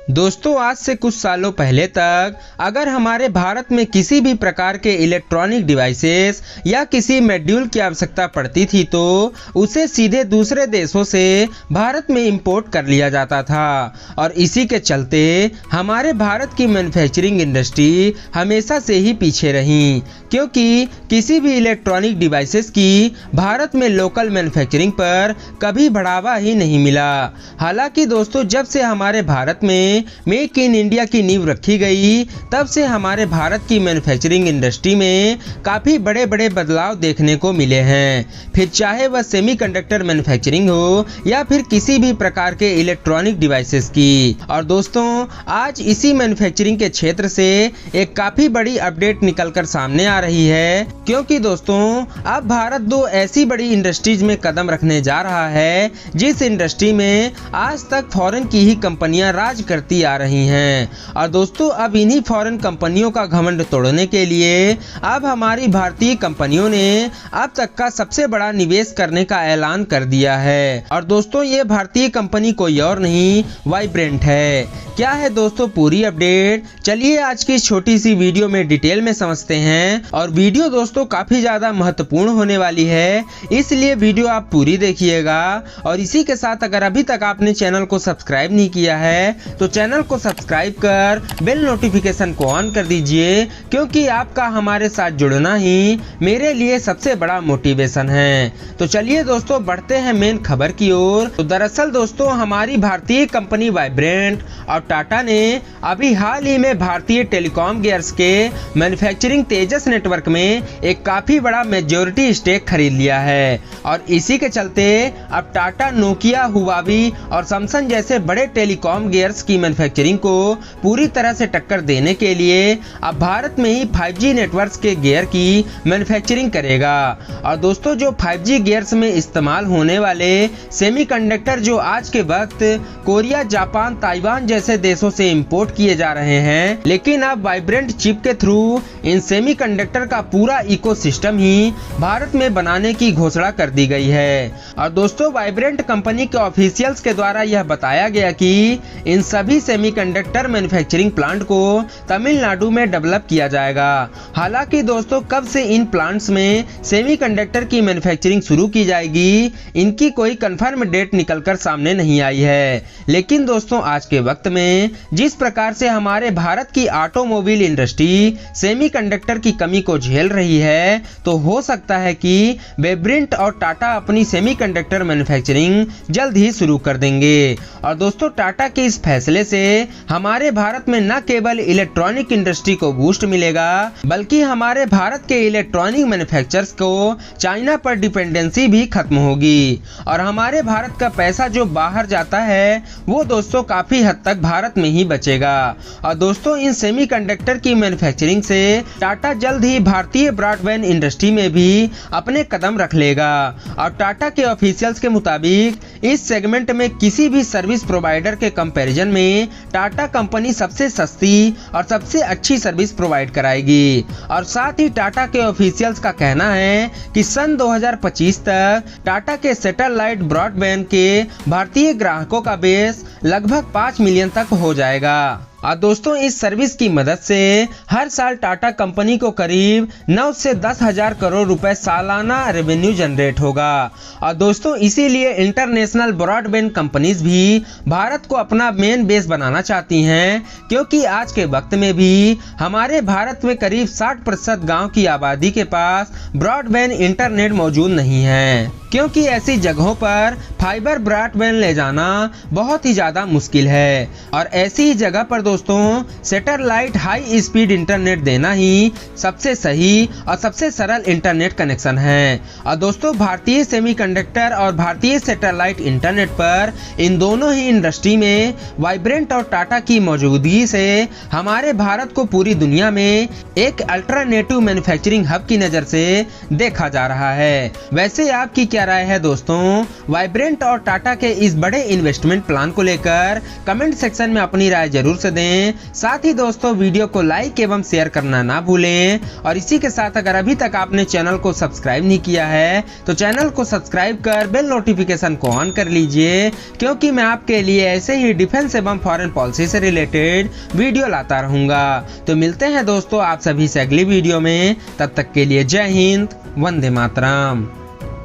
दोस्तों, आज से कुछ सालों पहले तक अगर हमारे भारत में किसी भी प्रकार के इलेक्ट्रॉनिक डिवाइसेस या किसी मॉड्यूल की आवश्यकता पड़ती थी तो उसे सीधे दूसरे देशों से भारत में इंपोर्ट कर लिया जाता था। और इसी के चलते हमारे भारत की मैन्युफैक्चरिंग इंडस्ट्री हमेशा से ही पीछे रही, क्योंकि किसी भी इलेक्ट्रॉनिक डिवाइसेस की भारत में लोकल मैन्युफैक्चरिंग पर कभी बढ़ावा ही नहीं मिला। हालांकि दोस्तों, जब से हमारे भारत में मेक इन इंडिया की नींव रखी गई, तब से हमारे भारत की मैन्युफैक्चरिंग इंडस्ट्री में काफी बड़े बड़े बदलाव देखने को मिले हैं। फिर चाहे वह सेमीकंडक्टर मैन्युफैक्चरिंग हो या फिर किसी भी प्रकार के इलेक्ट्रॉनिक डिवाइसेस की। और दोस्तों, आज इसी मैन्युफैक्चरिंग के क्षेत्र से एक काफी बड़ी अपडेट निकलकर सामने आ रही है, क्योंकि दोस्तों अब भारत दो ऐसी बड़ी इंडस्ट्रीज में कदम रखने जा रहा है जिस इंडस्ट्री में आज तक फॉरेन की ही कंपनियां राज करती आ रही हैं। और दोस्तों, अब इन्हीं फॉरेन कंपनियों का घमंड तोड़ने के लिए अब हमारी भारतीय कंपनियों ने अब तक का सबसे बड़ा निवेश करने का ऐलान कर दिया है। और दोस्तों, ये भारतीय कंपनी कोई और नहीं, वाइब्रेंट है। क्या है दोस्तों पूरी अपडेट, चलिए आज की छोटी सी वीडियो में डिटेल में समझते हैं। और वीडियो दोस्तों काफी ज्यादा महत्वपूर्ण होने वाली है, इसलिए वीडियो आप पूरी देखिएगा। और इसी के साथ अगर अभी तक आपने चैनल को सब्सक्राइब नहीं किया है तो चैनल को सब्सक्राइब कर बेल नोटिफिकेशन को ऑन कर दीजिए, क्योंकि आपका हमारे साथ जुड़ना ही मेरे लिए सबसे बड़ा मोटिवेशन है। तो चलिए दोस्तों बढ़ते हैं मेन खबर की ओर। तो दरअसल दोस्तों, हमारी भारतीय कंपनी वाइब्रेंट और टाटा ने अभी हाल ही में भारतीय टेलीकॉम गियर्स के मैन्युफैक्चरिंग तेजस नेटवर्क में एक काफी बड़ा मेजॉरिटी स्टेक खरीद लिया है। और इसी के चलते अब टाटा, नोकिया, हुआवी और सैमसंग जैसे बड़े टेलीकॉम गियर्स की मैन्युफैक्चरिंग को पूरी तरह से टक्कर देने के लिए अब भारत में ही 5G नेटवर्क्स के गियर की मैन्युफैक्चरिंग करेगा। और दोस्तों, जो 5G गियर्स में इस्तेमाल होने वाले सेमीकंडक्टर जो आज के वक्त कोरिया, जापान, ताइवान जैसे देशों से इंपोर्ट किए जा रहे हैं, लेकिन अब वाइब्रेंट चिप के थ्रू इन सेमीकंडक्टर का पूरा इकोसिस्टम ही भारत में बनाने की घोषणा कर दी गई है। और दोस्तों, वाइब्रेंट कंपनी के ऑफिशियल्स के द्वारा यह बताया गया कि इन सभी सेमीकंडक्टर मैन्युफैक्चरिंग प्लांट को तमिलनाडु में डेवलप किया जाएगा। हालांकि दोस्तों, कब से इन प्लांट्स में सेमीकंडक्टर की मैन्युफैक्चरिंग शुरू की जाएगी, इनकी कोई कंफर्म डेट निकलकर सामने नहीं आई है। लेकिन दोस्तों, आज के वक्त में जिस प्रकार से हमारे भारत की ऑटोमोबाइल इंडस्ट्री सेमीकंडक्टर की कमी को झेल रही है, तो हो सकता है कि वाइब्रेंट और टाटा अपनी सेमीकंडक्टर मैन्युफैक्चरिंग जल्द ही शुरू कर देंगे। और दोस्तों, टाटा के इस फैसले से हमारे भारत में न केवल इलेक्ट्रॉनिक इंडस्ट्री को बूस्ट मिलेगा, बल्कि हमारे भारत के इलेक्ट्रॉनिक मैन्युफैक्चरर्स को चाइना पर डिपेंडेंसी भी खत्म होगी। और हमारे भारत का पैसा जो बाहर जाता है वो दोस्तों काफी हद तक भारत में ही बचेगा। और दोस्तों, इन सेमीकंडक्टर की मैन्युफैक्चरिंग से टाटा जल्द ही भारतीय ब्रॉडबैंड इंडस्ट्री में भी अपने कदम रख लेगा। और टाटा के ऑफिशियल्स के मुताबिक इस सेगमेंट में किसी भी सर्विस प्रोवाइडर के कंपैरिजन में टाटा कंपनी सबसे सस्ती और सबसे अच्छी सर्विस प्रोवाइड कराएगी। और साथ ही टाटा के ऑफिशियल्स का कहना है कि सन 2025 तक टाटा के सैटेलाइट ब्रॉडबैंड के भारतीय ग्राहकों का बेस लगभग 5 मिलियन तक हो जाएगा। और दोस्तों, इस सर्विस की मदद से हर साल टाटा कंपनी को करीब 9 से 10 हजार करोड़ रुपए सालाना रेवेन्यू जनरेट होगा। और दोस्तों, इसीलिए इंटरनेशनल ब्रॉडबैंड कंपनीज भी भारत को अपना मेन बेस बनाना चाहती हैं, क्योंकि आज के वक्त में भी हमारे भारत में करीब 60% गाँव की आबादी के पास ब्रॉडबैंड इंटरनेट मौजूद नहीं है, क्योंकि ऐसी जगहों पर फाइबर ब्रॉडबैंड ले जाना बहुत ही ज्यादा मुश्किल है। और ऐसी ही जगह पर दोस्तों सैटेलाइट हाई स्पीड इंटरनेट देना ही सबसे सही और सबसे सरल इंटरनेट कनेक्शन है। और दोस्तों, भारतीय सेमीकंडक्टर और भारतीय सैटेलाइट इंटरनेट पर इन दोनों ही इंडस्ट्री में वाइब्रेंट और टाटा की मौजूदगी से हमारे भारत को पूरी दुनिया में एक अल्टरनेटिव मैन्युफैक्चरिंग हब की नजर से देखा जा रहा है। वैसे आपकी क्या राय है दोस्तों, वाइब्रेंट और टाटा के इस बड़े इन्वेस्टमेंट प्लान को लेकर? कमेंट सेक्शन में अपनी राय जरूर से दें। दें। साथ ही दोस्तों वीडियो को लाइक एवं शेयर करना ना भूलें। और इसी के साथ अगर अभी तक आपने चैनल को सब्सक्राइब नहीं किया है तो चैनल को सब्सक्राइब कर बेल नोटिफिकेशन को ऑन कर लीजिए, क्योंकि मैं आपके लिए ऐसे ही डिफेंस एवं फॉरेन पॉलिसी से रिलेटेड वीडियो लाता रहूंगा। तो मिलते हैं दोस्तों आप सभी से अगली वीडियो में, तब तक के लिए जय हिंद, वंदे मातरम।